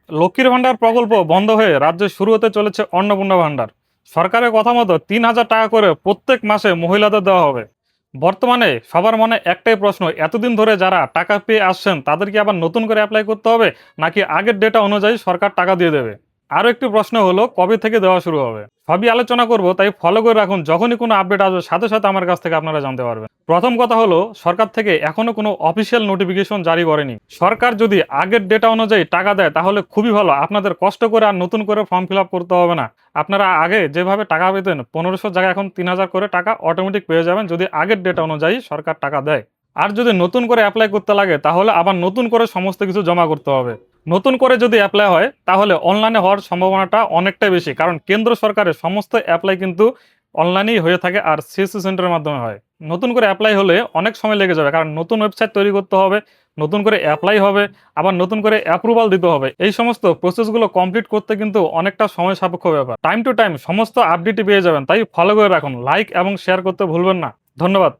লক্ষ্মীর ভান্ডার প্রকল্প বন্ধ হয়ে রাজ্যে শুরু হতে চলেছে অন্নপূর্ণা ভান্ডার। সরকারের কথা মতো ৩,০০০ টাকা করে প্রত্যেক মাসে মহিলাদের দেওয়া হবে। বর্তমানে সবার মনে একটাই প্রশ্ন, এতদিন ধরে যারা টাকা পেয়ে আসছেন তাদের কি আবার নতুন করে অ্যাপ্লাই করতে হবে, নাকি আগের ডেটা অনুযায়ী সরকার টাকা দিয়ে দেবে? আরও একটি প্রশ্ন হলো, কবে থেকে দেওয়া শুরু হবে? সবই আলোচনা করব, তাই ফলো করে রাখুন। যখনই কোনো আপডেট আসবে সাথে সাথে আমার কাছ থেকে আপনারা জানতে পারবেন। প্রথম কথা হলো, সরকার থেকে এখনো কোনো অফিসিয়াল নোটিফিকেশন জারি করেনি। সরকার যদি আগের ডেটা অনুযায়ী টাকা দেয় তাহলে খুবই ভালো, আপনাদের কষ্ট করে আর নতুন করে ফর্ম ফিল আপ করতে হবে না। আপনারা আগে যেভাবে টাকা পেতেন ১৫০০ জায়গায় এখন ৩,০০০ করে টাকা অটোমেটিক পেয়ে যাবেন যদি আগের ডেটা অনুযায়ী সরকার টাকা দেয়। আর যদি নতুন করে অ্যাপ্লাই করতে লাগে তাহলে আবার নতুন করে সমস্ত কিছু জমা করতে হবে। নতুন করে যদি অ্যাপ্লাই হয় তাহলে অনলাইনে হওয়ার সম্ভাবনাটা অনেকটাই বেশি, কারণ কেন্দ্র সরকারের সমস্ত অ্যাপ্লাই কিন্তু অনলাইনেই হয়ে থাকে আর সিএসসি সেন্টারের মাধ্যমে হয়। নতুন করে অ্যাপ্লাই হলে অনেক সময় লেগে যাবে, কারণ নতুন ওয়েবসাইট তৈরি করতে হবে, নতুন করে অ্যাপ্লাই হবে, আবার নতুন করে অ্যাপ্রুভাল দিতে হবে। এই সমস্ত প্রসেসগুলো কমপ্লিট করতে কিন্তু অনেকটা সময় সাপেক্ষ ব্যাপার। টাইম টু টাইম সমস্ত আপডেটই পেয়ে যাবেন, তাই ফলো করে রাখুন, লাইক এবং শেয়ার করতে ভুলবেন না। ধন্যবাদ।